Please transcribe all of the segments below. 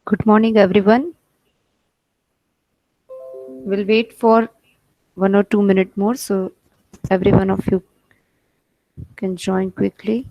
Good morning, everyone. We'll wait for 1 or 2 minutes more so every one of you can join quickly.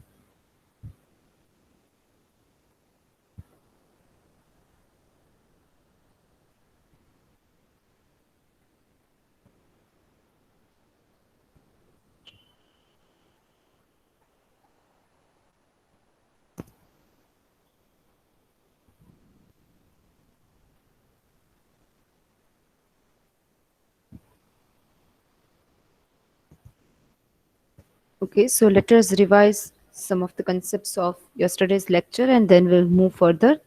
Okay, so let us revise some of the concepts of yesterday's lecture and then we'll move further.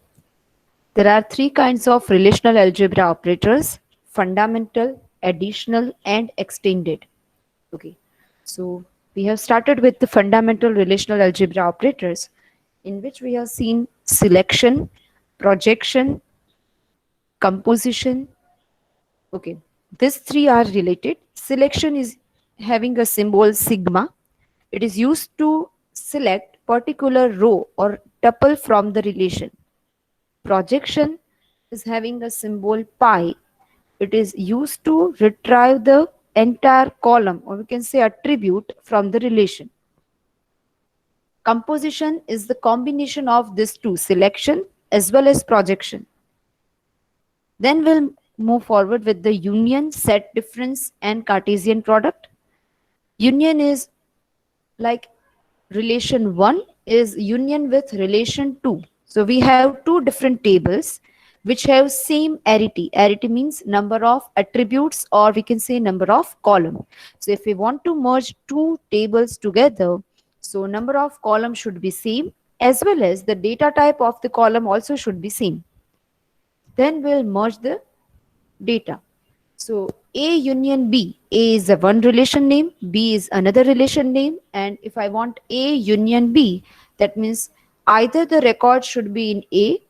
There are three kinds of relational algebra operators: fundamental, additional, and extended. Okay, so we have started with the fundamental relational algebra operators, in which we have seen selection, projection, composition. Okay, these three are related. Selection is having a symbol sigma. It is used to select particular row or tuple from the relation. Projection is having a symbol pi. It is used to retrieve the entire column, or we can say attribute, from the relation. Composition is the combination of these two, selection as well as projection. Then we'll move forward with the union, set difference, and Cartesian product. Union is like relation 1 is union with relation 2. So we have two different tables which have same arity. Arity means number of attributes, or we can say number of column. So if we want to merge two tables together, so number of column should be same, as well as the data type of the column also should be same. Then we'll merge the data. So A union B, A is a one relation name, B is another relation name, and if I want A union B, that means either the record should be in A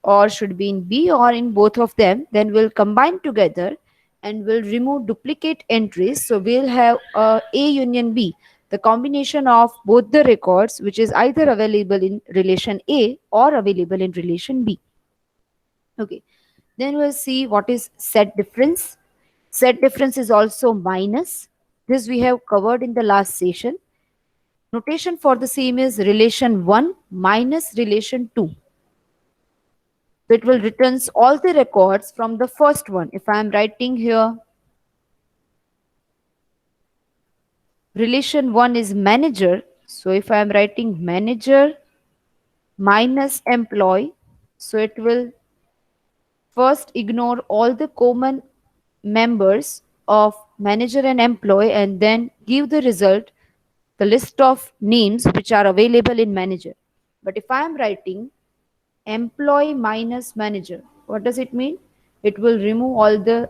or should be in B or in both of them. Then we'll combine together and we'll remove duplicate entries. So we'll have A union B, the combination of both the records, which is either available in relation A or available in relation B. Okay, then we'll see what is set difference. Set difference is also minus. This we have covered in the last session. Notation for the same is relation 1 minus relation 2. So it will returns all the records from the first one. If I am writing here, relation 1 is manager. So if I am writing manager minus employee, so it will first ignore all the common members of manager and employee and then give the result, the list of names which are available in manager. But if I am writing employee minus manager, what does it mean? It will remove all the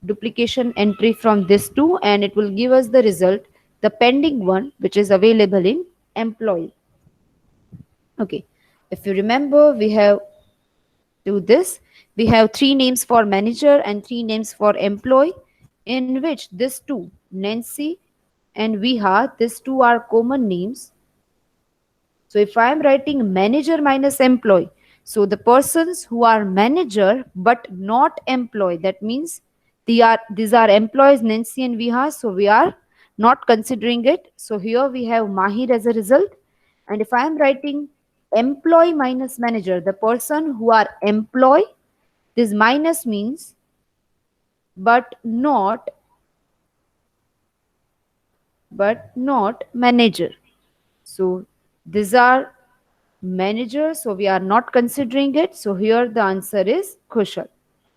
duplication entry from this two and it will give us the result, the pending one, which is available in employee. Okay, if you remember, we have do this. We have three names for manager and three names for employee, in which these two, Nancy and Viha, these two are common names. So if I am writing manager minus employee, so the persons who are manager but not employee, that means these are employees Nancy and Viha, so we are not considering it. So here we have Mahir as a result. And if I am writing employee minus manager, the person who are employee, this minus means but not manager. So these are managers, so we are not considering it. So here the answer is Kushal.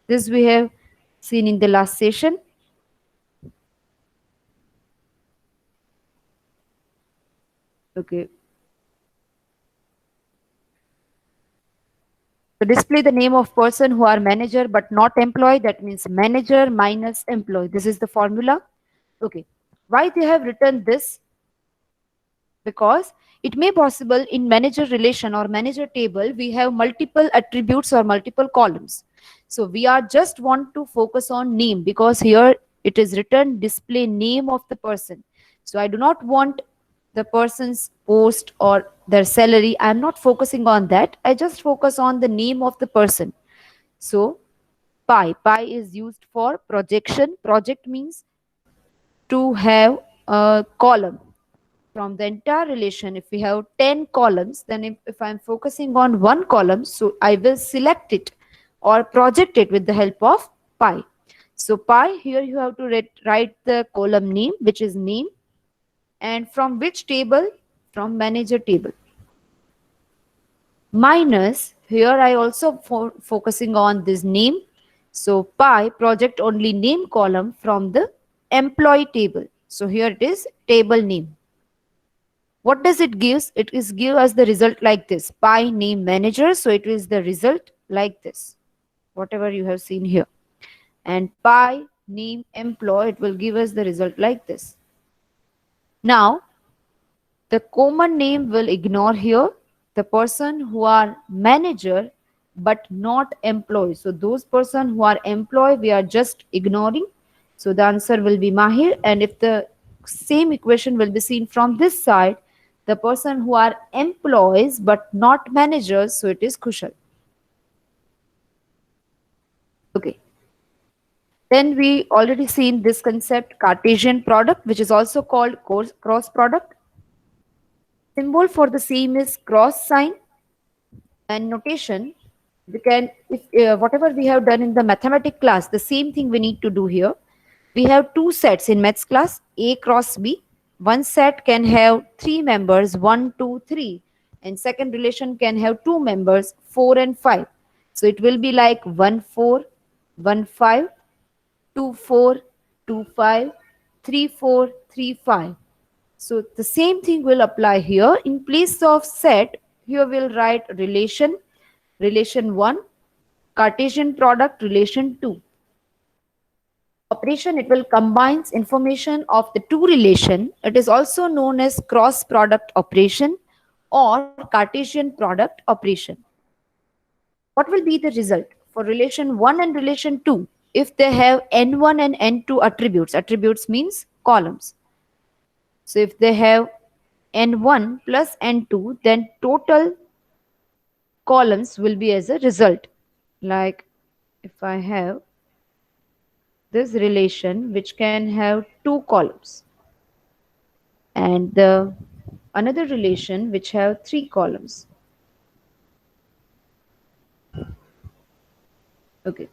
This we have seen in the last session. Okay. So display the name of person who are manager but not employee. That means manager minus employee. This is the formula. Okay. Why they have written this? Because it may possible in manager relation or manager table we have multiple attributes or multiple columns. So we are just want to focus on name, because here it is written display name of the person. So I do not want the person's post or their salary. I'm not focusing on that. I just focus on the name of the person. So pi is used for projection. Project means to have a column from the entire relation. If we have 10 columns, then if I'm focusing on one column, so I will select it or project it with the help of pi. So pi, here you have to write the column name, which is name, and from which table? From manager table. Minus, here I also focusing on this name. So pi, project only name column from the employee table. So here it is table name. What does it gives? It is give us the result like this. Pi name manager. So it is the result like this. Whatever you have seen here. And pi name employee, it will give us the result like this. Now, the common name will ignore here. The person who are manager but not employee. So those person who are employee, we are just ignoring. So the answer will be Mahir. And if the same equation will be seen from this side, the person who are employees but not managers, so it is Kushal. Okay. Then we already seen this concept Cartesian product, which is also called cross product. Symbol for the same is cross sign, and notation we can, if whatever we have done in the mathematics class, the same thing we need to do here. We have two sets in maths class, A cross B. One set can have three members, 1 2 3, and second relation can have two members, 4 and 5. So it will be like 1 4 1 5, 2 4 2 5, 3 4 3 5. So the same thing will apply here. In place of set, here we'll write relation, relation 1, Cartesian product, relation 2. Operation, it will combines information of the two relation. It is also known as cross product operation or Cartesian product operation. What will be the result for relation 1 and relation 2 if they have n1 and n2 attributes? Attributes means columns. So if they have n1 plus n2, then total columns will be as a result. Like if I have this relation which can have two columns and the another relation which have three columns. Okay.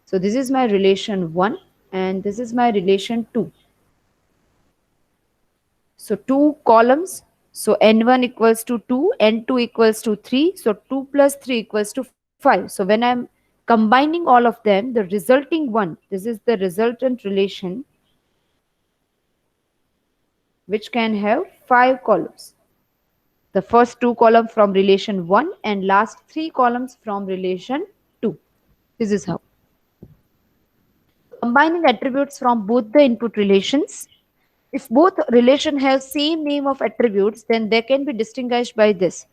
So this is my relation 1 and this is my relation 2. So two columns. So n1 equals to 2, n2 equals to 3. So 2 plus 3 equals to 5. So when I'm combining all of them, the resulting one, this is the resultant relation which can have 5 columns. The first two columns from relation 1 and last 3 columns from relation 2. This is how. Combining attributes from both the input relations. If both relation have same name of attributes, then they can be distinguished by this.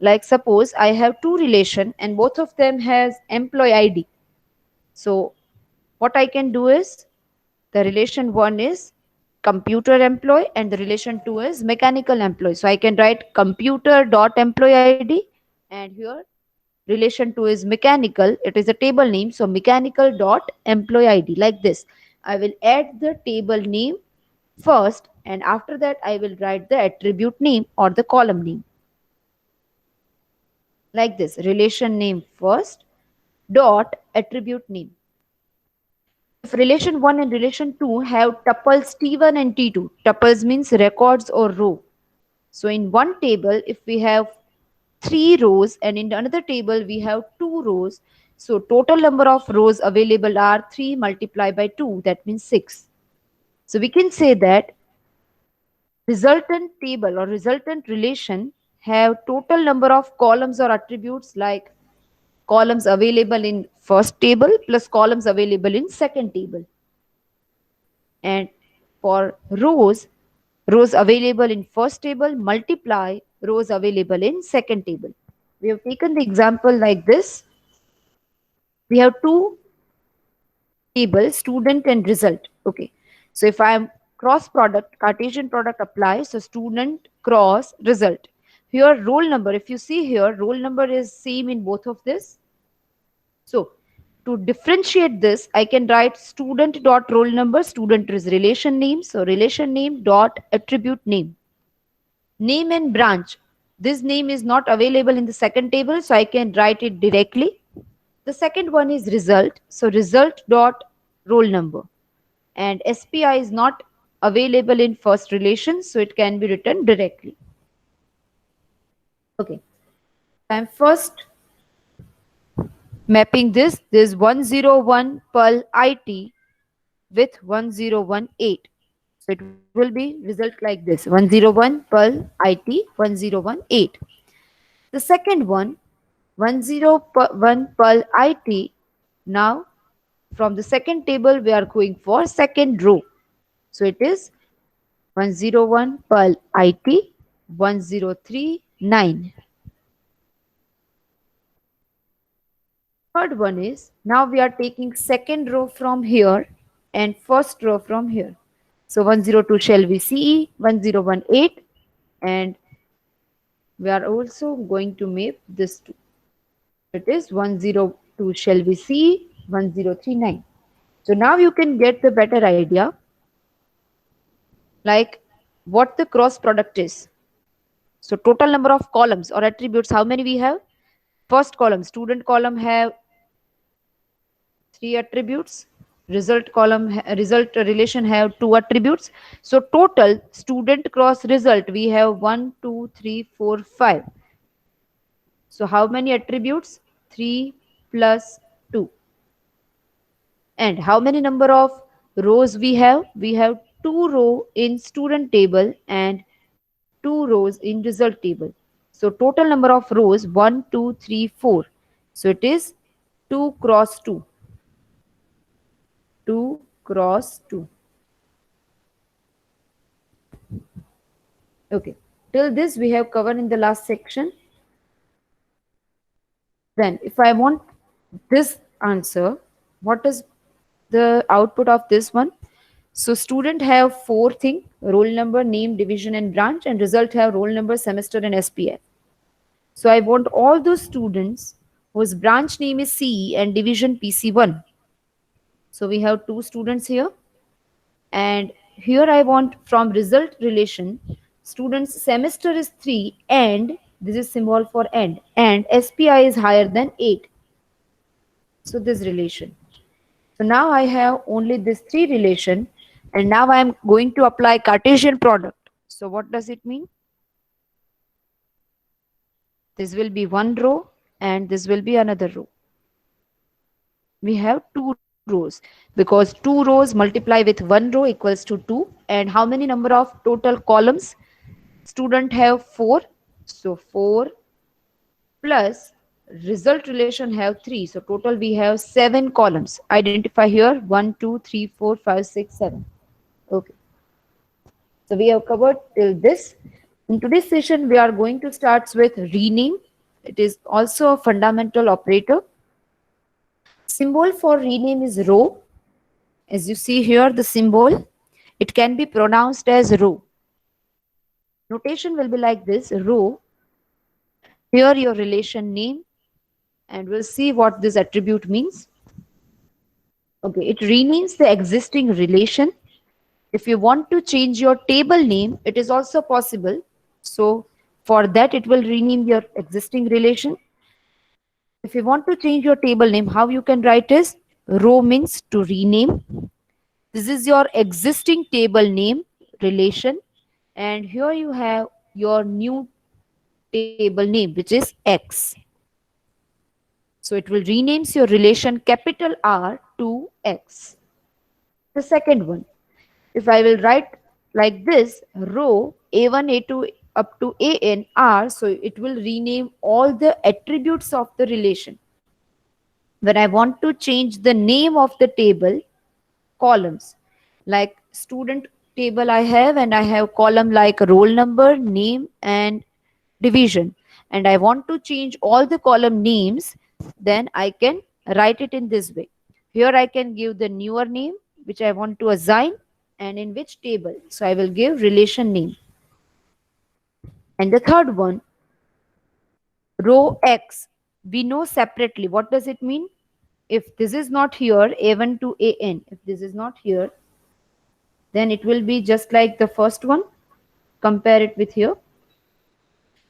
Like suppose I have two relation and both of them has employee ID. So what I can do is the relation 1 is computer employee and the relation 2 is mechanical employee. So I can write computer dot employee ID and here relation 2 is mechanical. It is a table name. So mechanical dot employee ID like this. I will add the table name first and after that I will write the attribute name or the column name. Like this, relation name first dot attribute name. If relation 1 and relation 2 have tuples T1 and T2, tuples means records or row. So in one table, if we have 3 rows and in another table we have 2 rows, so total number of rows available are 3 multiplied by 2, that means 6. So we can say that resultant table or resultant relation have total number of columns or attributes like columns available in first table plus columns available in second table. And for rows, rows available in first table multiply rows available in second table. We have taken the example like this. We have two tables, student and result. Okay. So if I am cross product, Cartesian product applies. So student cross result. Here roll number, if you see here, roll number is same in both of this. So to differentiate this, I can write student dot roll number, student is relation name. So relation name dot attribute name. Name and branch. This name is not available in the second table, so I can write it directly. The second one is result. So result dot roll number. And SPI is not available in first relation, so it can be written directly. Okay. I'm first mapping this 101 Perl IT with 1018. So it will be result like this 101 Perl IT 1018. The second one 101 Perl IT. Now from the second table we are going for second row. So it is 101 Perl IT 1039. Third one is now we are taking second row from here and first row from here. So 102 shall be CE 1018, and we are also going to map this two. It is 102 shall be CE 1039. So now you can get the better idea like what the cross product is. So total number of columns or attributes, how many we have? First column, student column have 3 attributes. Result column, result relation have 2 attributes. So total student cross result we have 1, 2, 3, 4, 5. So how many attributes? 3 plus 2. And how many number of rows we have? We have 2 row in student table and 2 rows in result table. So total number of rows 1, 2, 3, 4. So it is 2 cross 2. 2 cross 2. Okay. Till this we have covered in the last section. Then if I want this answer, what is the output of this one? So student have 4 thing: roll number, name, division and branch, and result have roll number, semester and SPI. So I want all those students whose branch name is CE and division PC1. So we have 2 students here. And here I want from result relation, students semester is 3 and this is symbol for and SPI is higher than 8. So this relation. So now I have only this 3 relation, and now I am going to apply Cartesian product. So what does it mean? This will be one row and this will be another row. We have 2 rows because 2 rows multiply with 1 row equals to 2. And how many number of total columns? Student have 4. So 4 plus result relation have 3. So total we have 7 columns. Identify here 1, 2, 3, 4, 5, 6, 7. Okay. So we have covered till this. In today's session, we are going to start with rename. It is also a fundamental operator. Symbol for rename is row. As you see here, the symbol, it can be pronounced as row. Notation will be like this: row. Here your relation name, and we'll see what this attribute means. Okay, it renames the existing relation. If you want to change your table name, it is also possible. So for that, it will rename your existing relation. If you want to change your table name, how you can write is row means to rename. This is your existing table name relation. And here you have your new table name, which is X. So it will renames your relation capital R to X. The second one, if I will write like this, row A1, A2 up to AN R, so it will rename all the attributes of the relation. When I want to change the name of the table, columns, like student table I have, and I have column like roll number, name and division, and I want to change all the column names, then I can write it in this way. Here I can give the newer name which I want to assign, and in which table. So I will give relation name. And the third one, row X, we know separately. What does it mean? If this is not here, A1 to AN, if this is not here, then it will be just like the first one. Compare it with here.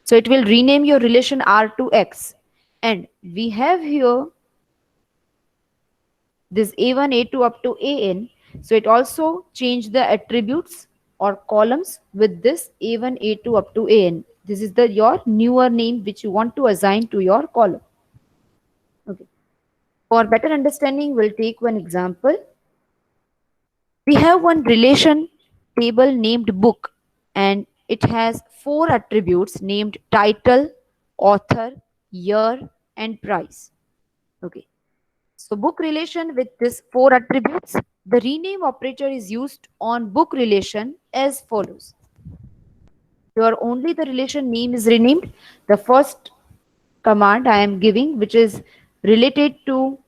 So it will rename your relation R to X. And we have here this A1, A2 up to AN. So it also changed the attributes or columns with this A1, A2 up to AN. This is the your newer name which you want to assign to your column. Okay. For better understanding, we'll take one example. We have one relation table named book, and it has four attributes named title, author, year, and price. Okay. So book relation with these four attributes, the rename operator is used on book relation as follows. Here only the relation name is renamed. The first command I am giving, which is related to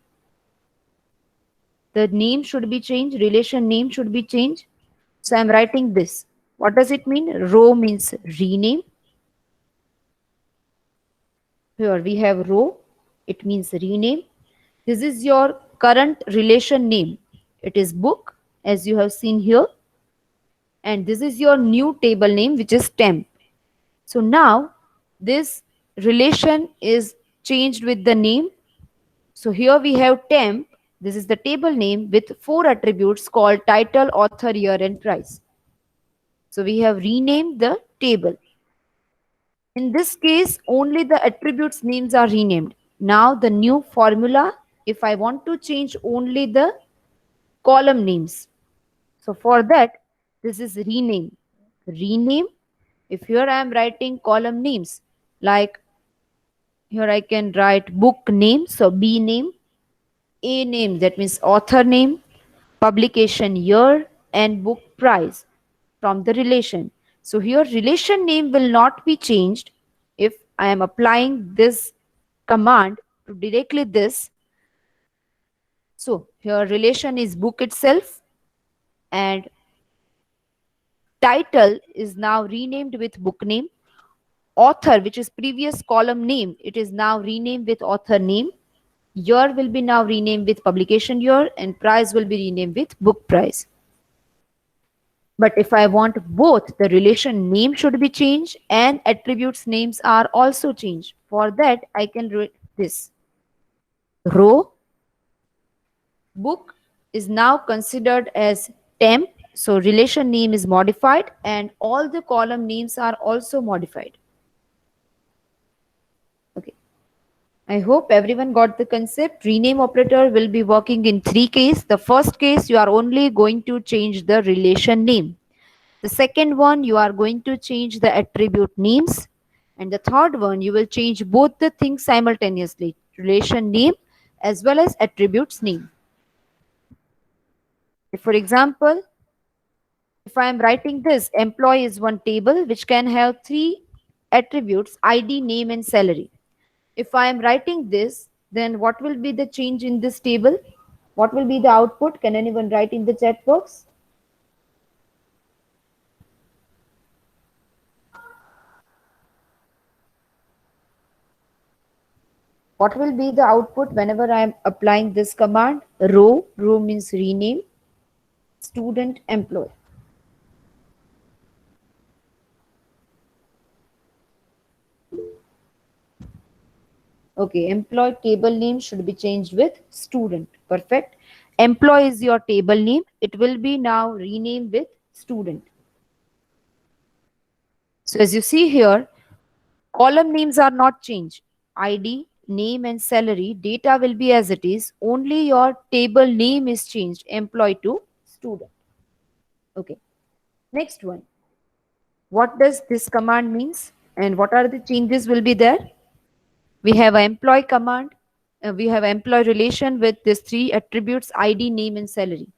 the name, should be changed, relation name should be changed. So I'm writing this. What does it mean? Row means rename. Here we have row, it means rename. This is your current relation name. It is book, as you have seen here. And this is your new table name, which is temp. So now this relation is changed with the name. So here we have temp. This is the table name with four attributes called title, author, year, and price. So we have renamed the table. In this case, only the attributes names are renamed. Now the new formula, if I want to change only the column names. So for that, this is rename. Rename. If here I am writing column names, like here I can write book name, so B name, A name, that means author name, publication year, and book price from the relation. So here relation name will not be changed if I am applying this command to directly this. So here relation is book itself, and title is now renamed with book name. Author, which is previous column name, it is now renamed with author name. Year will be now renamed with publication year, and price will be renamed with book price. But if I want both, the relation name should be changed and attributes names are also changed. For that, I can write this. Row book is now considered as temp. So relation name is modified and all the column names are also modified. Okay. I hope everyone got the concept. Rename operator will be working in three cases. The first case, you are only going to change the relation name. The second one, you are going to change the attribute names. And the third one, you will change both the things simultaneously, relation name as well as attributes name. For example, if I am writing this, employee is one table which can have three attributes, ID, name, and salary. If I am writing this, then what will be the change in this table? What will be the output? Can anyone write in the chat box? What will be the output whenever I am applying this command? Row means rename, student, employee. Okay, employee table name should be changed with student. Perfect. Employee is your table name. It will be now renamed with student. So as you see here, column names are not changed. ID, name, and salary data will be as it is. Only your table name is changed, employee to student. Okay. Next one. What does this command means and what are the changes will be there? We have an employee command. We have employee relation with these three attributes, ID, name, and salary.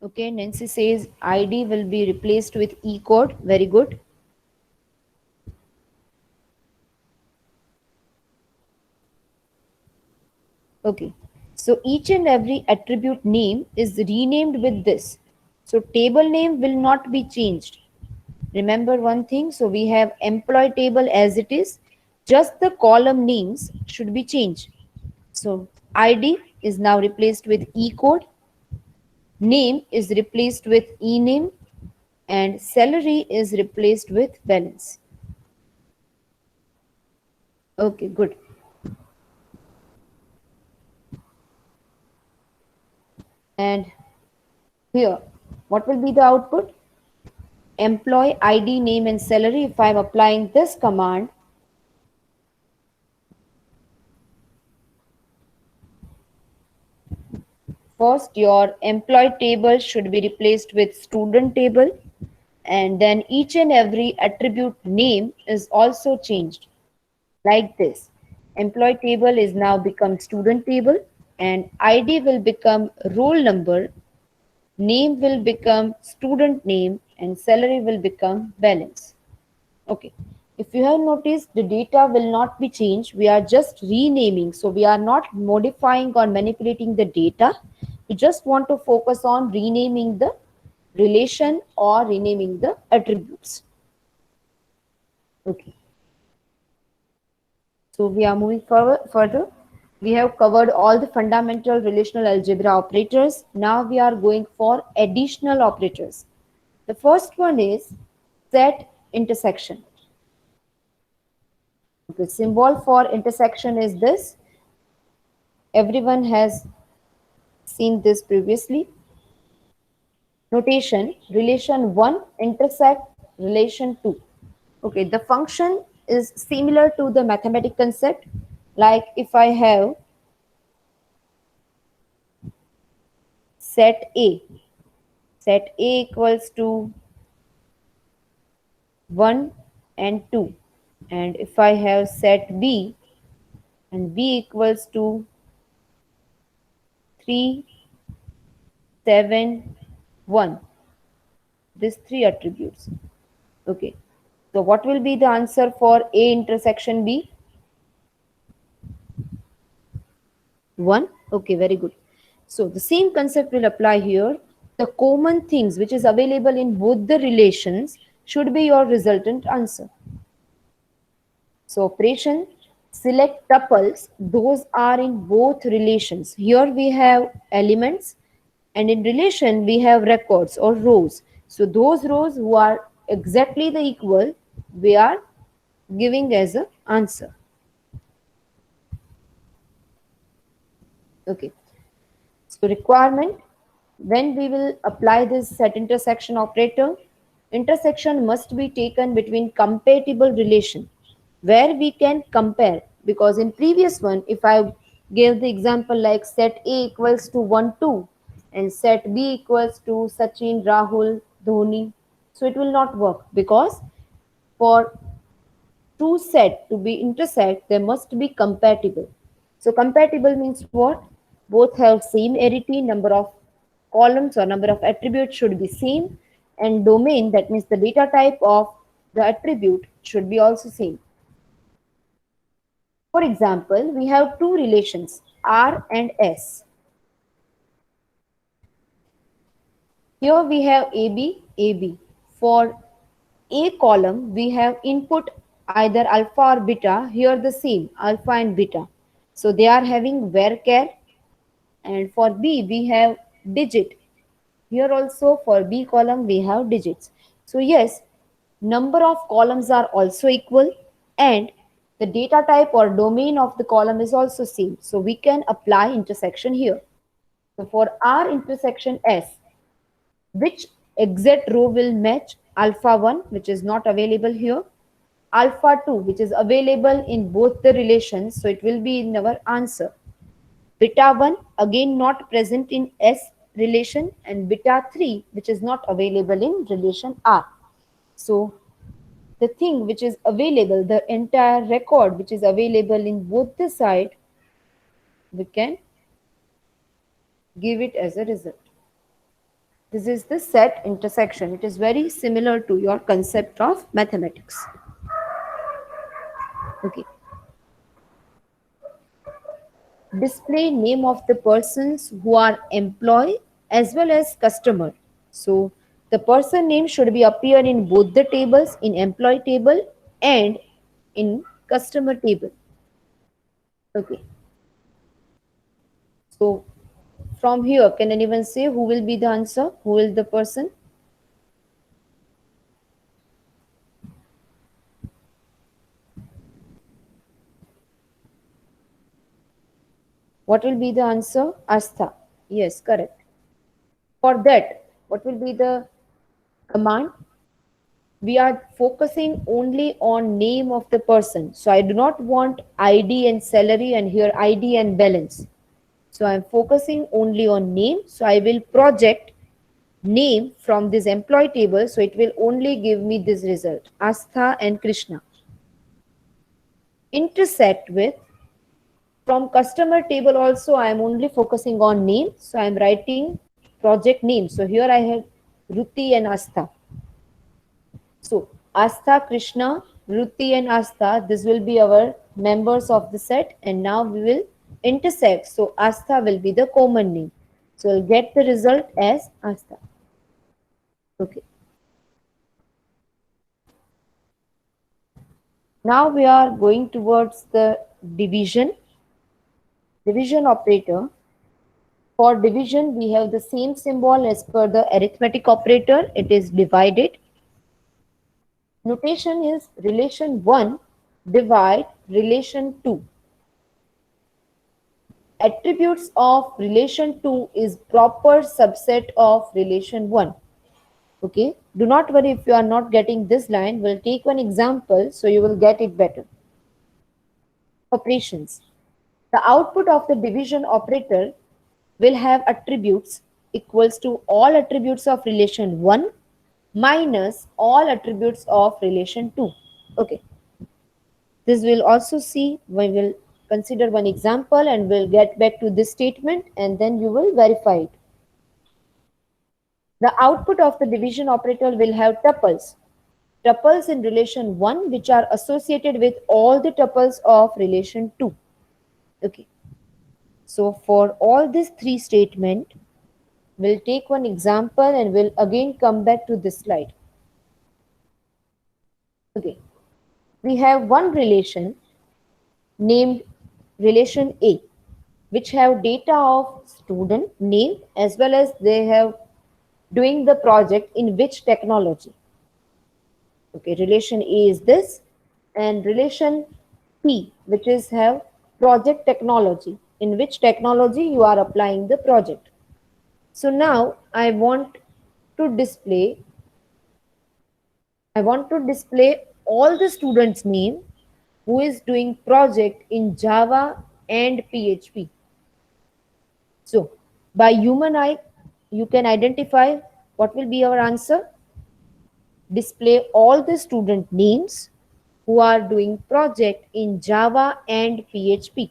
Okay, Nancy says ID will be replaced with E code. Very good. Okay, so each and every attribute name is renamed with this. So table name will not be changed. Remember one thing, so we have employee table as it is, just the column names should be changed. So ID is now replaced with E code, name is replaced with E name, and salary is replaced with balance. Okay, good. And here, what will be the output? Employee ID, name, and salary. If I am applying this command, first your employee table should be replaced with student table, and then each and every attribute name is also changed like this. Employee table is now become student table, and ID will become roll number, name will become student name, and salary will become balance. Okay. If you have noticed, the data will not be changed. We are just renaming. So we are not modifying or manipulating the data. We just want to focus on renaming the relation or renaming the attributes. Okay. So we are moving forward further. We have covered all the fundamental relational algebra operators. Now we are going for additional operators. The first one is set intersection. The symbol for intersection is this. Everyone has seen this previously. Notation, relation 1 intersect relation 2. Okay, the function is similar to the mathematical concept. Like if I have set A equals to 1 and 2. And if I have set B and B equals to 3, 7, 1. These three attributes. Okay. So what will be the answer for A intersection B? 1. Okay, very good. So the same concept will apply here. The common things which is available in both the relations should be your resultant answer. So operation, select tuples, those are in both relations. Here we have elements, and in relation we have records or rows. So those rows who are exactly the equal, we are giving as a answer. Okay. So requirement, when we will apply this set intersection operator, intersection must be taken between compatible relation where we can compare, because in previous one if I gave the example like set A equals to 1 2 and set B equals to Sachin, Rahul, Dhoni, so it will not work, because for two set to be intersect, they must be compatible. So compatible means what? Both have same arity, number of columns or number of attributes should be same, and domain, that means the data type of the attribute, should be also same. For example, we have two relations R and S. Here we have AB, AB. For A column, we have input either alpha or beta, here the same, alpha and beta. So they are having varchar, and for B we have digit. Here also for B column we have digits. So yes, number of columns are also equal, and the data type or domain of the column is also same. So we can apply intersection here. So for R intersection S, which exact row will match? Alpha 1, which is not available here, alpha 2, which is available in both the relations, so it will be in our answer. Beta 1, again not present in S relation, and beta 3, which is not available in relation R. So the thing which is available, the entire record which is available in both the side, we can give it as a result. This is the set intersection. It is very similar to your concept of mathematics. Okay. display name of the persons who are employee as well as customer. So the person name should be appear in both the tables, in employee table and in customer table. Okay. So from here, can anyone say who will be the answer? Who will the person? What will be the answer? Astha. Yes, correct. For that, what will be the command? We are focusing only on name of the person. So I do not want ID and salary and here ID and balance. So I'm focusing only on name. So I will project name from this employee table. So it will only give me this result, Astha and Krishna. Intersect with, from customer table also I am only focusing on name. So I am writing project name. So here I have Ruti and Astha. So Astha, Krishna, Ruti and Astha, this will be our members of the set, and now we will intersect. So Astha will be the common name. So we'll get the result as Astha. Okay. Now we are going towards the division. Division operator. For division, we have the same symbol as per the arithmetic operator. It is divided. Notation is relation 1 divide relation 2. Attributes of relation 2 is proper subset of relation 1. Okay, do not worry if you are not getting this line. We'll take one example so you will get it better. Operations. The output of the division operator will have attributes equals to all attributes of relation 1 minus all attributes of relation 2. Okay, this will also see, we will consider one example and we'll get back to this statement and then you will verify it. The output of the division operator will have tuples. Tuples in relation 1 which are associated with all the tuples of relation 2. Okay. So for all these three statements, we'll take one example and we'll again come back to this slide. Okay. We have one relation named relation A, which have data of student name as well as they have doing the project in which technology. Okay, relation A is this, and relation P, which is have project technology, in which technology you are applying the project. So now I want to display all the students' name who is doing project in Java and PHP. So by human eye, you can identify what will be our answer. Display all the student names who are doing project in Java and PHP.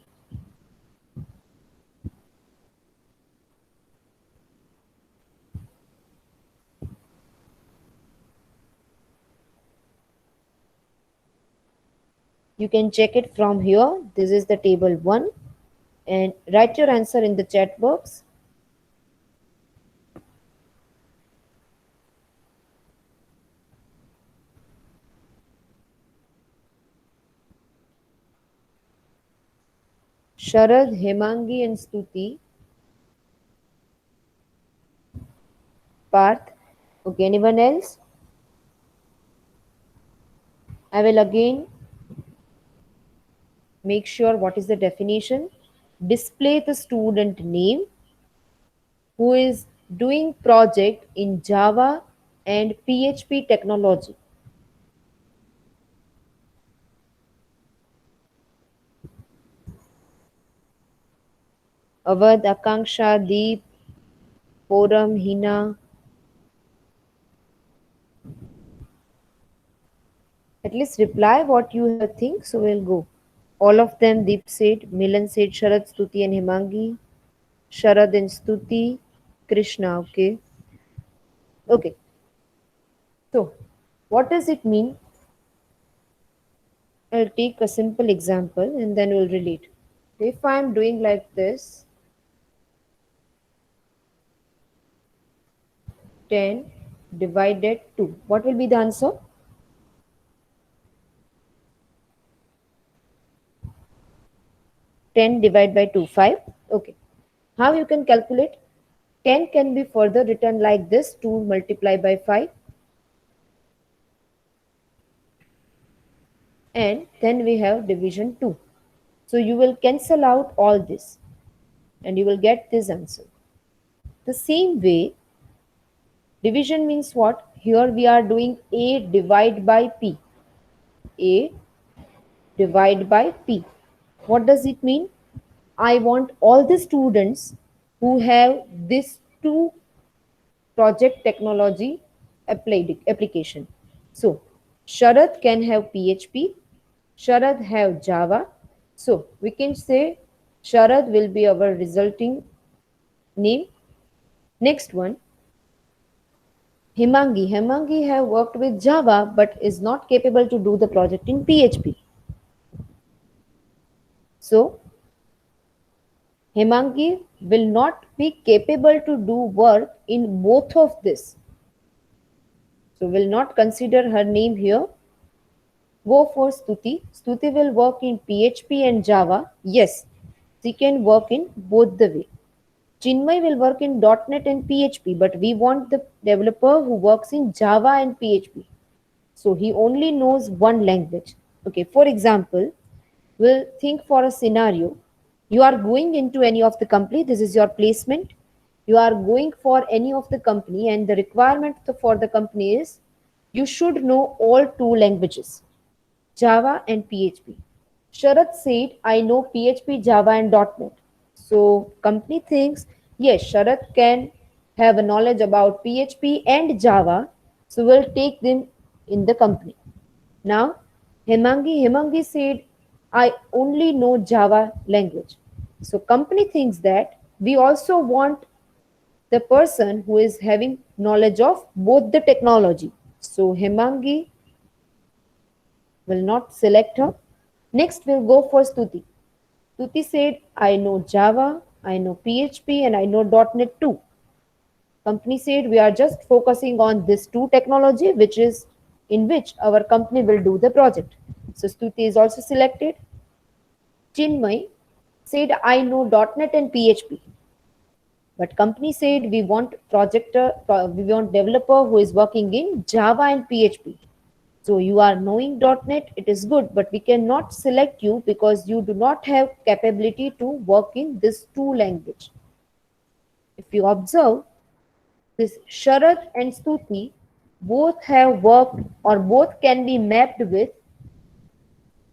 You can check it from here. This is the table 1 and write your answer in the chat box. Sharad, Hemangi and Stuti. Parth. Okay, anyone else? I will again make sure what is the definition. Display the student name who is doing project in Java and PHP technology. Awadh, Akanksha, Deep, Forum, Hina. At least reply what you have think, so we'll go. All of them, Deep said, Milan said, Sharad, Stuti and Himangi. Sharad and Stuti, Krishna, okay. Okay. So, what does it mean? I'll take a simple example and then we'll relate. If I am doing like this, 10 divided 2, what will be the answer? 10 divided by 2, 5. Okay. How you can calculate? 10 can be further written like this, 2 multiplied by 5. And then we have division 2. So you will cancel out all this and you will get this answer. The same way, division means what? Here we are doing A divide by P. A divide by P. What does it mean? I want all the students who have this two project technology application. So Sharad can have PHP, Sharad have Java. So we can say Sharad will be our resulting name. Next one, Himangi. Himangi have worked with Java but is not capable to do the project in PHP. So Himangi will not be capable to do work in both of this. So will not consider her name here. Go for Stuti. Stuti will work in PHP and Java. Yes, she can work in both the way. Chinmay will work in .NET and PHP, but we want the developer who works in Java and PHP. So he only knows one language. Okay, for example, we'll think for a scenario. You are going into any of the company. This is your placement. You are going for any of the company and the requirement for the company is you should know all two languages, Java and PHP. Sharath said, I know PHP, Java and .NET. So company thinks, yes, Sharath can have a knowledge about PHP and Java. So we'll take them in the company. Now, Hemangi said, I only know Java language. So company thinks that we also want the person who is having knowledge of both the technology. So Hemangi will not select her. Next, we'll go for Stuti. Stuti said, I know Java, I know PHP, and I know .NET too. Company said, we are just focusing on this two technology, which is in which our company will do the project. So Stuti is also selected. Chinmay said, I know .NET and PHP. But company said we want developer who is working in Java and PHP. So you are knowing .NET, it is good, but we cannot select you because you do not have capability to work in this two language. If you observe, this Sharath and Stuti both have worked or both can be mapped with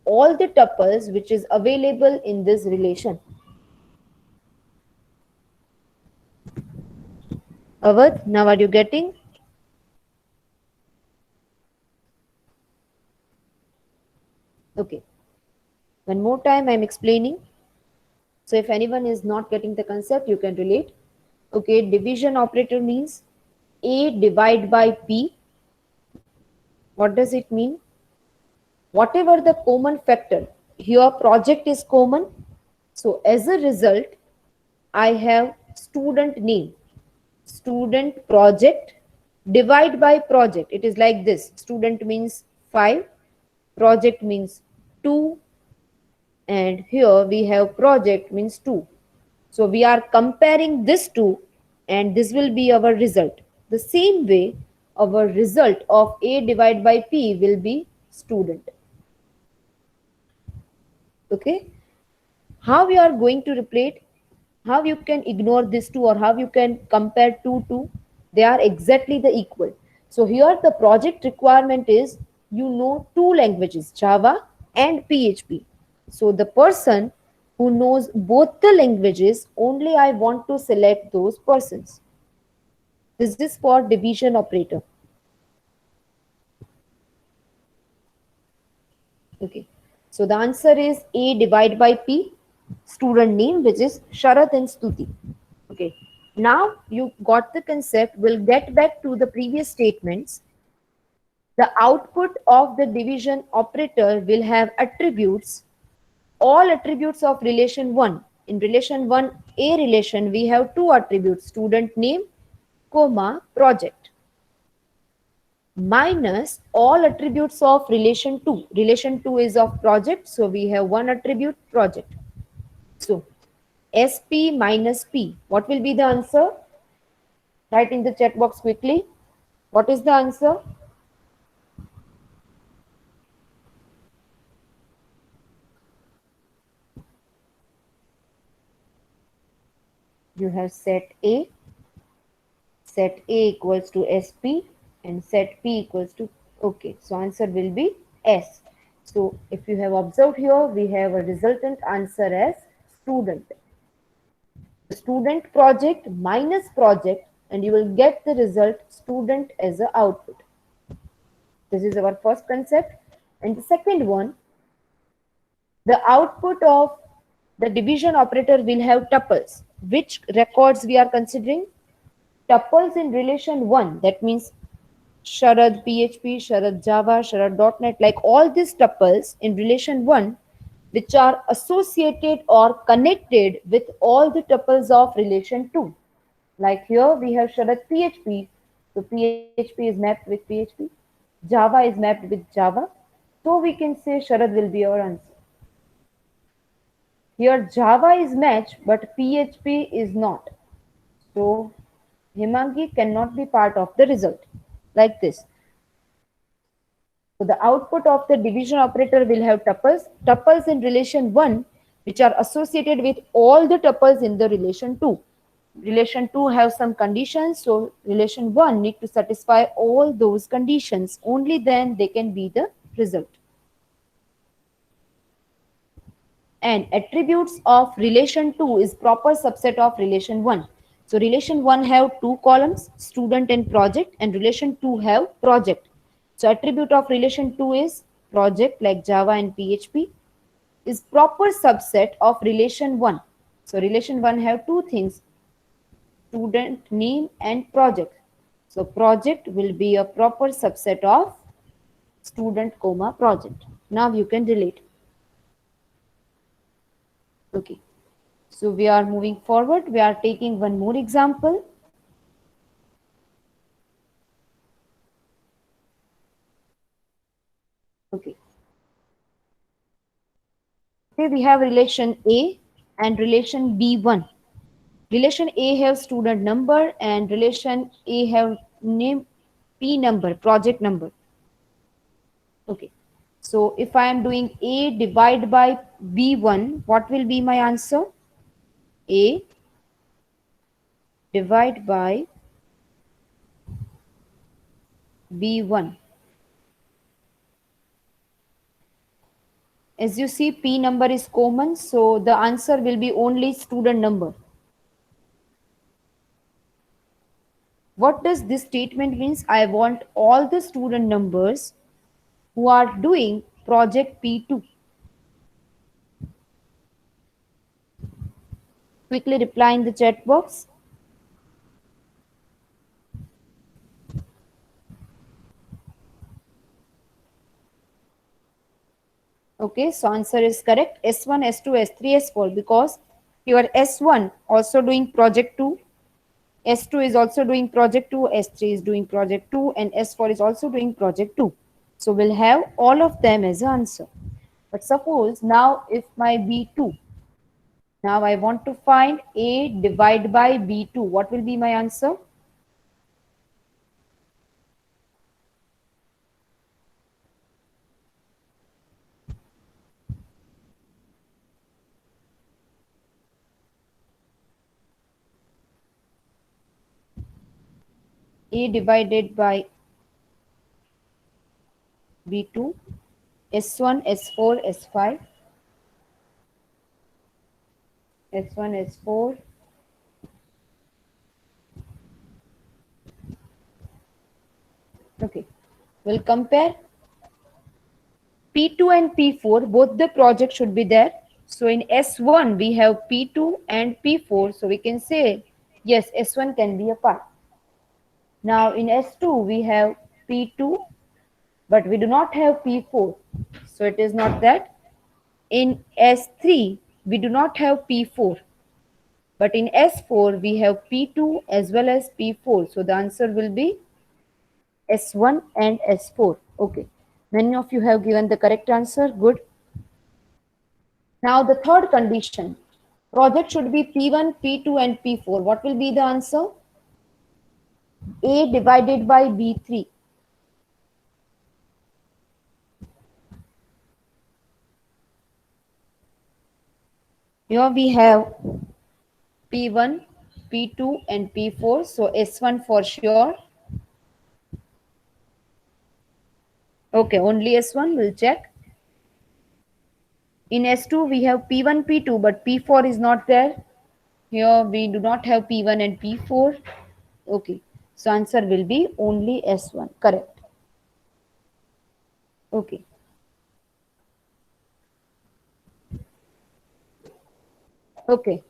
all the tuples which is available in this relation. Avadh, now are you getting? Okay. One more time I am explaining. So if anyone is not getting the concept, you can relate. Okay, division operator means A divide by P. What does it mean? Whatever the common factor, here project is common. So as a result, I have student name, student project, divide by project. It is like this. Student means 5, project means 2, and here we have project means 2. So we are comparing this two and this will be our result. The same way our result of A divided by P will be student. Okay. How we are going to replace, how you can ignore this two or how you can compare two, they are exactly the equal. So here the project requirement is you know two languages, Java and PHP. So the person who knows both the languages, only I want to select those persons. This is for division operator. Okay. So the answer is A divided by P, student name, which is Sharath and Stuti. Okay. Now you got the concept. We'll get back to the previous statements. The output of the division operator will have attributes all attributes of relation 1. In relation 1A relation, we have two attributes, student name, comma, project, minus all attributes of relation 2. Relation 2 is of project, so we have one attribute, project. So, SP minus P. What will be the answer? Write in the chat box quickly. What is the answer? You have set A equals to SP and set P equals to, okay, so answer will be S. So if you have observed here, we have a resultant answer as student. Student project minus project, and you will get the result student as a output. This is our first concept. And the second one, the output of the division operator will have tuples. Which records we are considering? Tuples in relation 1, that means Sharad PHP, Sharad Java, Sharad.NET, like all these tuples in relation 1, which are associated or connected with all the tuples of relation 2. Like here we have Sharad PHP, so PHP is mapped with PHP, Java is mapped with Java, so we can say Sharad will be our answer. Here Java is matched, but PHP is not. So Himangi cannot be part of the result. Like this. So the output of the division operator will have tuples. Tuples in relation 1, which are associated with all the tuples in the relation 2. Relation 2 have some conditions, so relation 1 need to satisfy all those conditions. Only then they can be the result. And attributes of relation 2 is proper subset of relation 1. So relation 1 have two columns, student and project, and relation 2 have project. So attribute of relation 2 is project, like Java and PHP, is proper subset of relation 1. So relation 1 have two things, student name and project. So project will be a proper subset of student comma project. Now you can delete. Okay. So we are moving forward. We are taking one more example. Okay. Here we have relation A and relation B1. Relation A have student number and relation A have name P number, project number. Okay. So if I am doing A divide by B1, what will be my answer? A divide by B1. As you see, P number is common, so the answer will be only student number. What does this statement means? I want all the student numbers who are doing project P2. Quickly reply in the chat box. Okay, so answer is correct. S1, S2, S3, S4, because your S1 also doing project 2, S2 is also doing project 2, S3 is doing project 2, and S4 is also doing project 2. So we'll have all of them as an answer. But suppose now if my B2, now I want to find A divide by B2, what will be my answer? A divided by B2, S1, S4, S5, S1, S4, okay. We'll compare P2 and P4, both the projects should be there. So in S1, we have P2 and P4. So we can say, yes, S1 can be a part. Now in S2, we have P2, but we do not have P4. So it is not that. In S3, we do not have P4, but in S4, we have P2 as well as P4. So the answer will be S1 and S4. Okay. Many of you have given the correct answer. Good. Now the third condition. Project should be P1, P2 and P4. What will be the answer? A divided by B3. Here we have P1, P2 and P4. So S1 for sure. Okay, only S1. We'll check. In S2 we have P1, P2 but P4 is not there. Here we do not have P1 and P4. Okay. So answer will be only S1. Correct. Okay. Okay.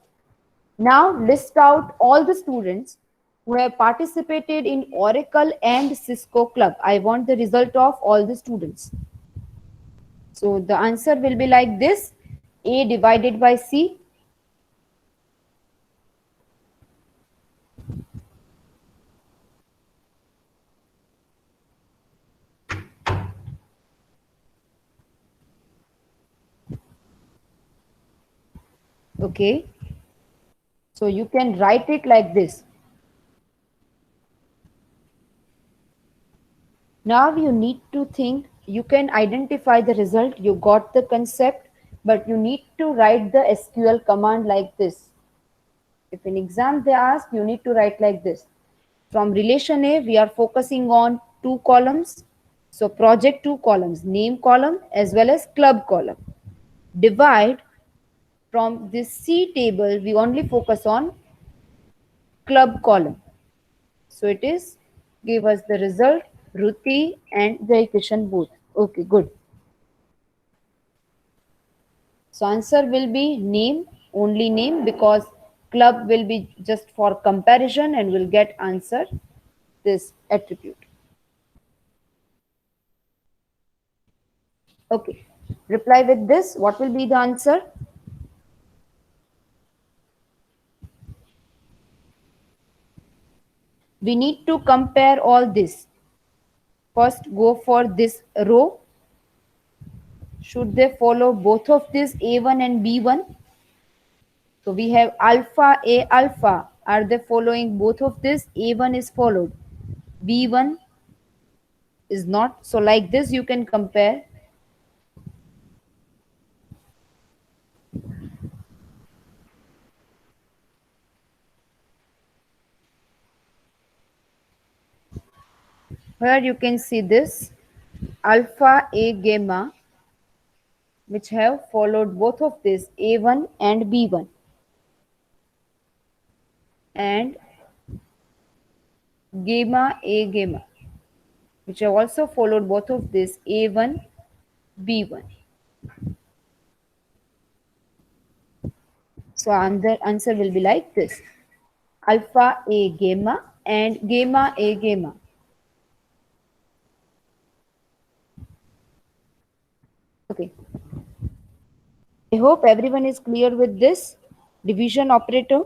Now list out all the students who have participated in Oracle and Cisco Club. I want the result of all the students. So the answer will be like this. A divided by C. Okay. So you can write it like this. Now you need to think, you can identify the result, you got the concept, but you need to write the SQL command like this. If in exam they ask, you need to write like this. From relation A, we are focusing on two columns. So project two columns, name column as well as club column. Divide from this C table, we only focus on club column. So it is give us the result Ruti and Jai Kishan both. Okay, good. So answer will be name, only name because club will be just for comparison and will get answer this attribute. Okay. Reply with this. What will be the answer? We need to compare all this. First go for this row. Should they follow both of these A1 and B1? So we have alpha A alpha. Are they following both of this? A1 is followed. B1 is not. So like this you can compare. Here you can see this alpha A gamma which have followed both of this A1 and B1 and gamma A gamma which have also followed both of this A1 B1. So answer will be like this alpha A gamma and gamma A gamma. Okay. I hope everyone is clear with this division operator.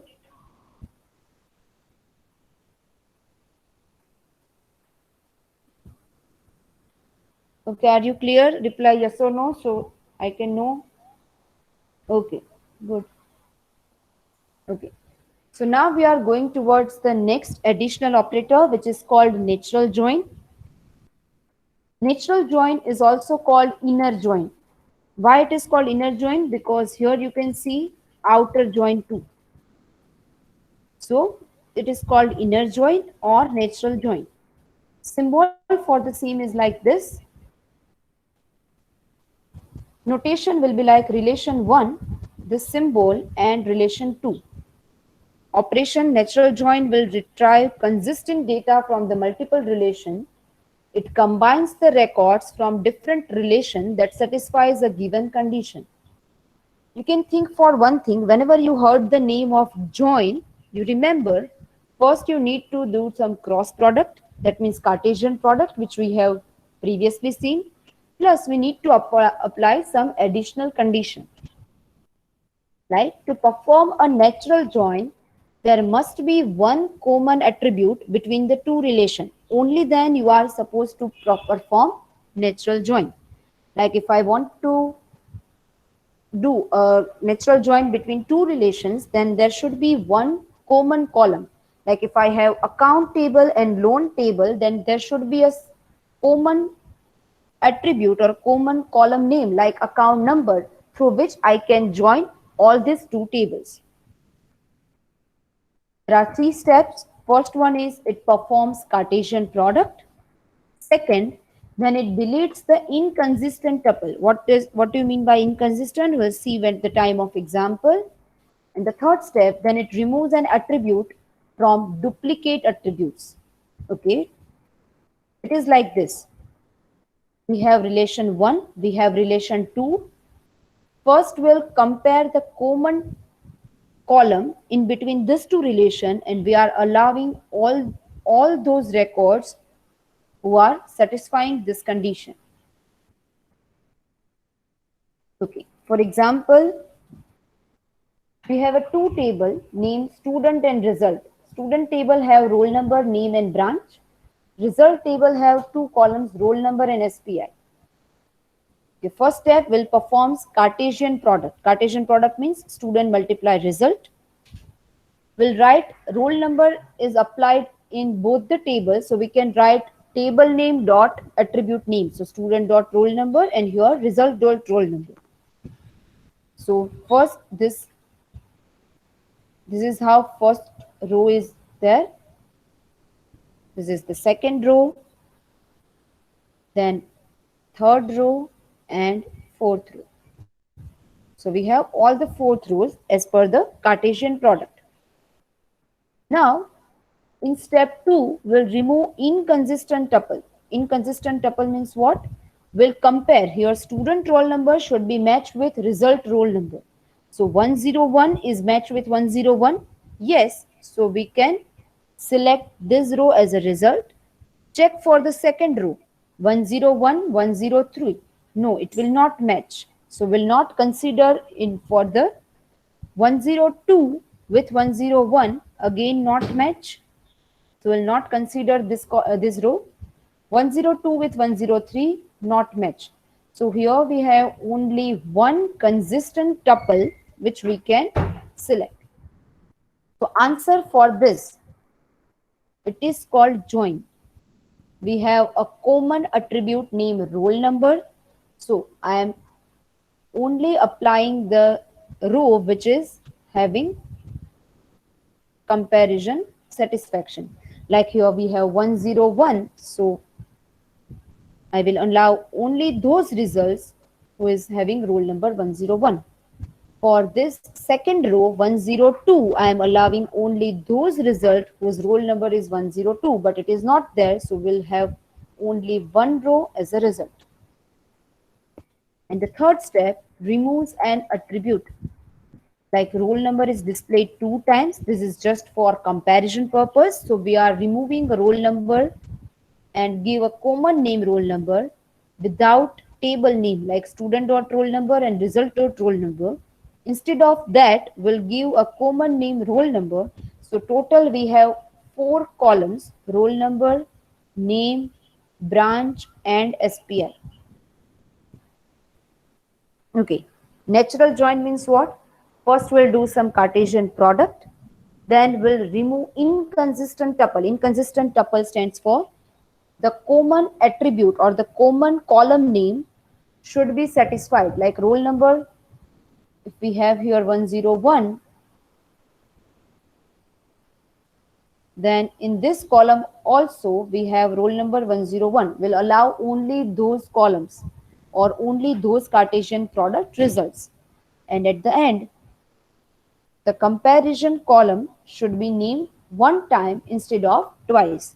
Okay, are you clear? Reply yes or no so I can know. Okay, good. Okay. So now we are going towards the next additional operator which is called natural join. Natural join is also called inner join. Why it is called inner join? Because here you can see outer join too. So it is called inner join or natural join. Symbol for the same is like this. Notation will be like relation 1, this symbol and relation 2. Operation natural join will retrieve consistent data from the multiple relation. It combines the records from different relation that satisfies a given condition. You can think for one thing, whenever you heard the name of join, you remember first you need to do some cross product, that means Cartesian product, which we have previously seen. Plus, we need to apply some additional condition. Like to perform a natural join, there must be one common attribute between the two relations. Only then you are supposed to perform natural join. Like if I want to do a natural join between two relations, then there should be one common column. Like if I have account table and loan table, then there should be a common attribute or common column name like account number through which I can join all these two tables. There are three steps. First one is it performs Cartesian product. Second, then it deletes the inconsistent tuple. What do you mean by inconsistent? We'll see at the time of example. And the third step, then it removes an attribute from duplicate attributes. Okay, it is like this. We have relation 1, we have relation 2. First, we'll compare the common column in between these two relations, and we are allowing all those records who are satisfying this condition. Okay, for example, we have a two table named student and result. Student table have roll number, name and branch. Result table have two columns, roll number and SPI. The first step will perform Cartesian product. Cartesian product means student multiply result. We'll write roll number is applied in both the tables. So we can write table name dot attribute name. So student dot roll number and here result dot roll number. So first this is how first row is there. This is the second row, then third row and fourth row. So we have all the fourth rows as per the Cartesian product. Now in step 2, we'll remove inconsistent tuple. Inconsistent tuple means what? We'll compare here student roll number should be matched with result roll number. So 101 is matched with 101. Yes, so we can select this row as a result. Check for the second row 101, 103. No, it will not match. So we'll not consider in for the 102 with 101 again not match. So we'll not consider this row. 102 with 103 not match. So here we have only one consistent tuple which we can select. So answer for this, it is called join. We have a common attribute named roll number. So I am only applying the row which is having comparison satisfaction. Like here we have 101. So I will allow only those results who is having roll number 101. For this second row 102, I am allowing only those results whose roll number is 102, but it is not there. So we'll have only one row as a result. And the third step removes an attribute. Like roll number is displayed 2 times. This is just for comparison purpose. So we are removing a roll number and give a common name roll number without table name like student.roll number and result.roll number. Instead of that, we'll give a common name roll number. So total we have 4 columns: roll number, name, branch and SPI. Okay, natural join means what? First we'll do some Cartesian product, then we'll remove inconsistent tuple. Inconsistent tuple stands for the common attribute or the common column name should be satisfied. Like roll number, if we have here 101, then in this column also we have roll number 101. We'll allow only those columns or only those Cartesian product results. And at the end, the comparison column should be named one time instead of twice.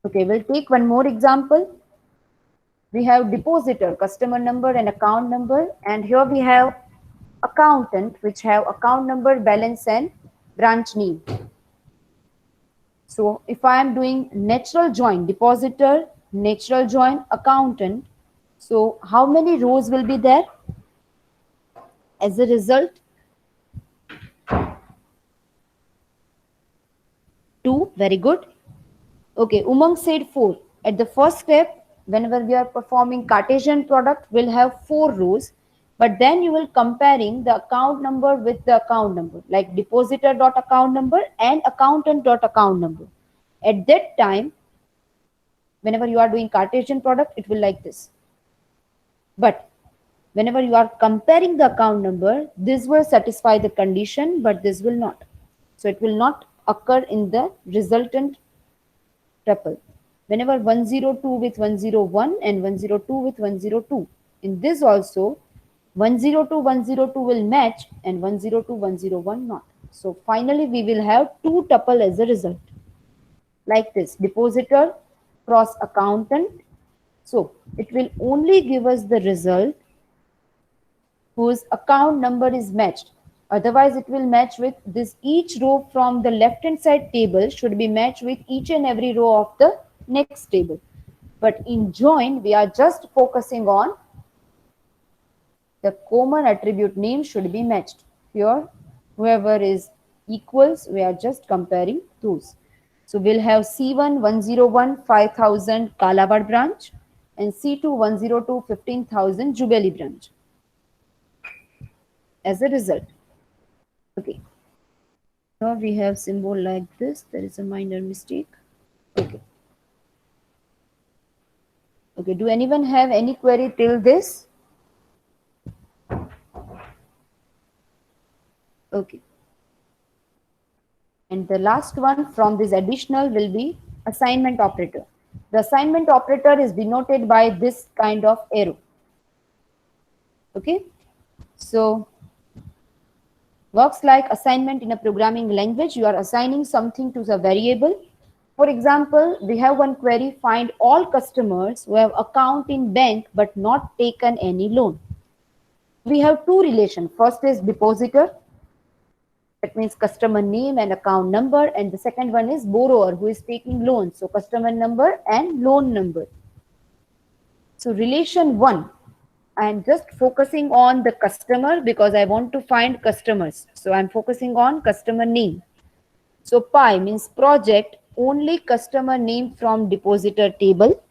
Okay, we'll take one more example. We have depositor, customer number and account number. And here we have accountant, which have account number, balance and branch name. So if I am doing natural join, depositor, natural join accountant. So how many rows will be there? As a result, 2. Very good. Okay, Umang said 4. At the first step, whenever we are performing Cartesian product, we'll have 4 rows, but then you will comparing the account number with the account number, like depositor dot account number and accountant dot account number. At that time, whenever you are doing Cartesian product, it will like this. But whenever you are comparing the account number, this will satisfy the condition, but this will not. So it will not occur in the resultant tuple. Whenever 102 with 101 and 102 with 102. In this also, 102 102 will match and 102 101 not. So finally we will have 2 tuple as a result. Like this, depositor cross accountant. So it will only give us the result whose account number is matched. Otherwise, it will match with this. Each row from the left hand side table should be matched with each and every row of the next table. But in join, we are just focusing on the common attribute name should be matched. Here, whoever is equals, we are just comparing those. So we'll have C1 101 5000 Kalabad branch and C2 102 15,000 Jubilee branch as a result. Okay. Now we have symbol like this. There is a minor mistake. Okay. Okay. Do anyone have any query till this? Okay. And the last one from this additional will be assignment operator. The assignment operator is denoted by this kind of arrow. Okay. So works like assignment in a programming language. You are assigning something to the variable. For example, we have one query, find all customers who have account in bank but not taken any loan. We have two relations. First is depositor. That means customer name and account number. And the second one is borrower who is taking loan. So customer number and loan number. So relation 1. I am just focusing on the customer because I want to find customers. So I am focusing on customer name. So pi means project only customer name from depositor table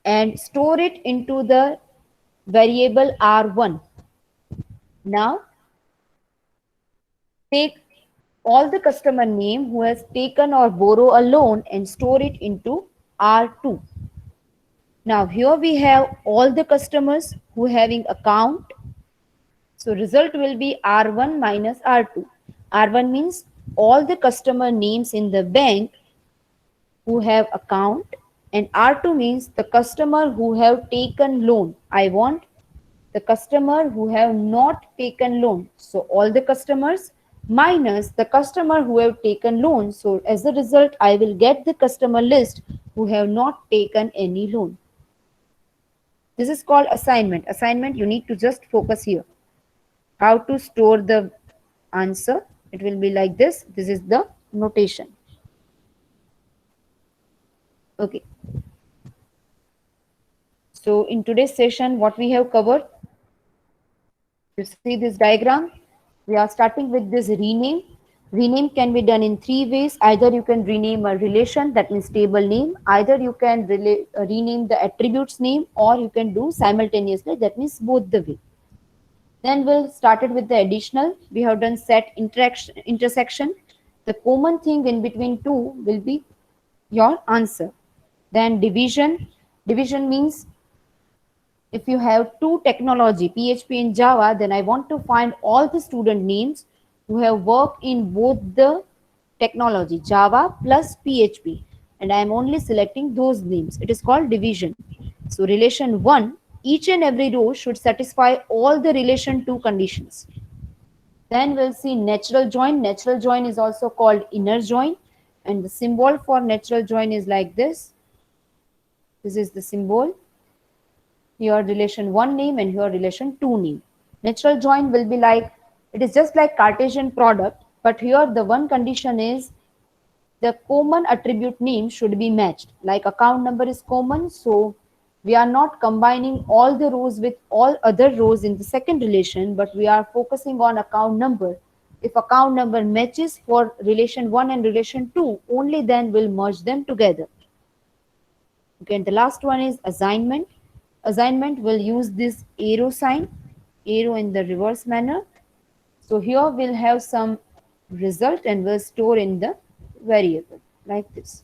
and store it into the variable R1. Now take all the customer name who has taken or borrow a loan and store it into R2. Now here we have all the customers who having account. So result will be R1 minus R2. R1 means all the customer names in the bank who have account, and R2 means the customer who have taken loan. I want the customer who have not taken loan. So all the customers minus the customer who have taken loan. So as a result, I will get the customer list who have not taken any loan. This is called assignment. Assignment, you need to just focus here. How to store the answer? It will be like this. This is the notation. Okay. So in today's session, what we have covered? You see this diagram? We are starting with this rename. Rename can be done in 3 ways. Either you can rename a relation, that means table name. Either you can rename the attributes name, or you can do simultaneously, that means both the way. Then we'll started with the additional. We have done set intersection. The common thing in between two will be your answer. Then division. Division means if you have two technology, PHP and Java, then I want to find all the student names who have worked in both the technology, Java plus PHP. And I am only selecting those names. It is called division. So relation 1, each and every row should satisfy all the relation 2 conditions. Then we'll see natural join. Natural join is also called inner join. And the symbol for natural join is like this. This is the symbol. Here relation 1 name and here relation 2 name. Natural join will be like, it is just like Cartesian product, but here the one condition is the common attribute name should be matched. Like account number is common, so we are not combining all the rows with all other rows in the second relation, but we are focusing on account number. If account number matches for relation 1 and relation 2, only then we'll merge them together. Okay, and the last one is assignment. Assignment will use this arrow sign, arrow in the reverse manner. So here we'll have some result and we'll store in the variable like this.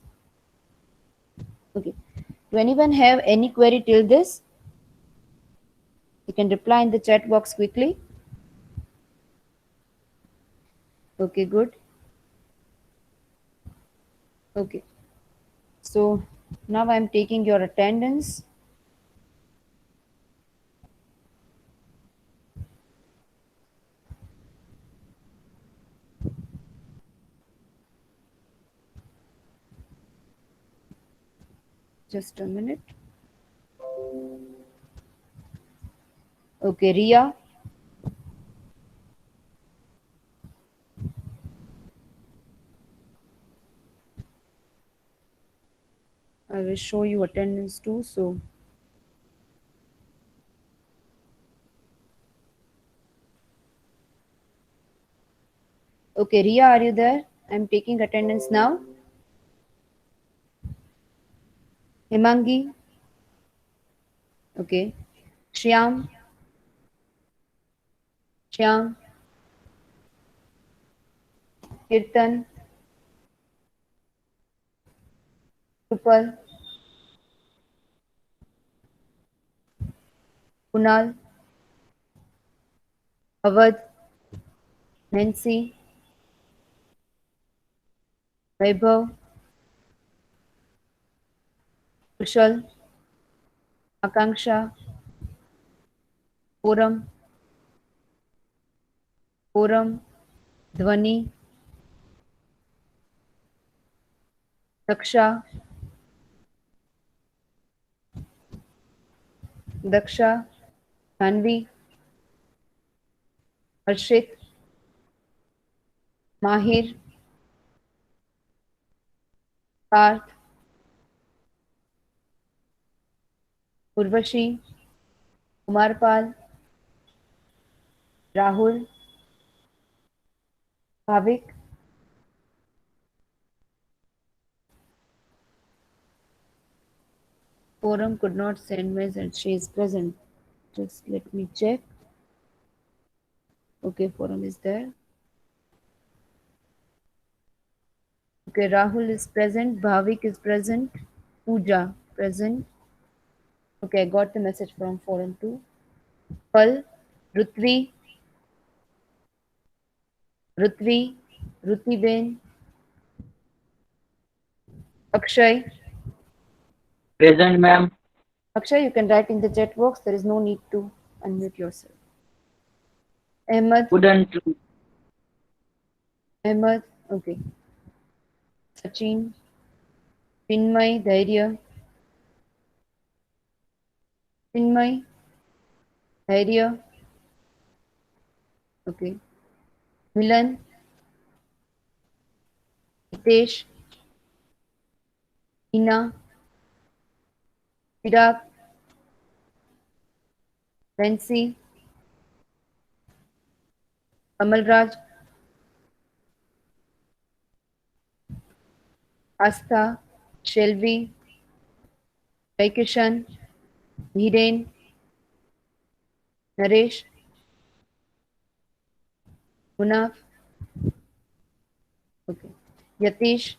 Okay. Do anyone have any query till this? You can reply in the chat box quickly. Okay, good. Okay. So now I'm taking your attendance. Just a minute. Okay, Ria. I will show you attendance too. So okay, Ria, are you there? I'm taking attendance now. Himangi. Okay. Shyam. Shyam. Kirtan. Supal. Kunal. Avadh. Nancy. Vaibhav. Kushal. Akanksha. Puram. Puram. Dhvani. Daksha. Daksha. Tanvi. Harshit. Mahir. Parth. Urvashi. Kumarpal. Rahul. Bhavik. Forum could not send message. She is present. Just let me check. Okay, forum is there. Okay, Rahul is present. Bhavik is present. Pooja present. Okay, I got the message from forum too. Pal, Rutvi, Rutvi, Rutiben, Akshay. Present, ma'am. Akshay, you can write in the chat box. There is no need to unmute yourself. Ahmed, Couldn't. Ahmed. Okay. Sachin, Chinmay, Dhairya, Chinmay, Dhairya. Okay. Milan, Hitesh, Hina, Chirag, Nancy, Kamalraj, Astha, Shelby, Vaikishan, Hiren, Naresh, Munaf, okay. Yatish,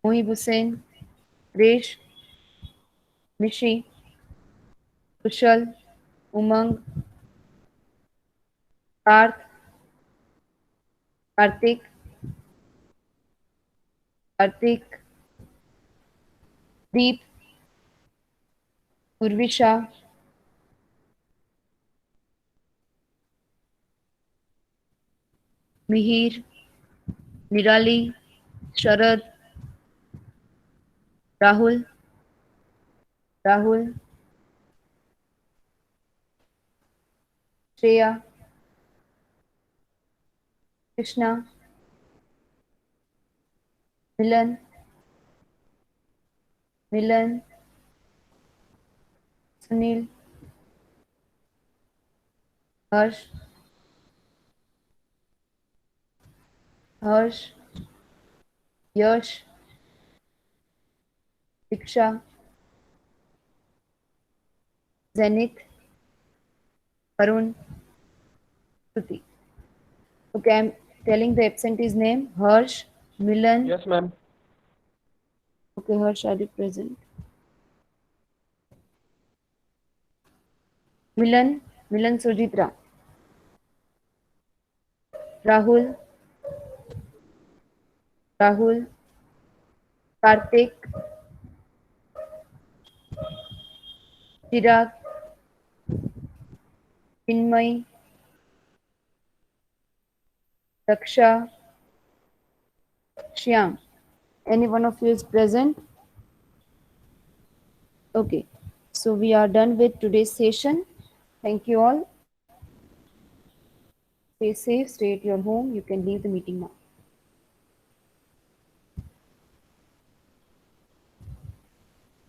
Mohib Hussain, Resh, Mishi, Kushal, Umang, Parth, Kartik, Kartik, Deep, Urvisha, Mihir, Nirali, Sharad, Rahul, Rahul, Shreya, Krishna, Milan, Milan, Sunil, Harsh, Harsh, Yash, Diksha, Zenith, Arun, Shruti. Okay, I'm telling the absentee's name. Harsh, Milan. Yes, ma'am. Okay, Harsh, are you present? Milan, Milan Sujitra. Rahul, Rahul, Karthik, Chirag, Chinmay, Raksha, Shyam. Any one of you is present? Okay. So we are done with today's session. Thank you all. Stay safe, stay at your home. You can leave the meeting now.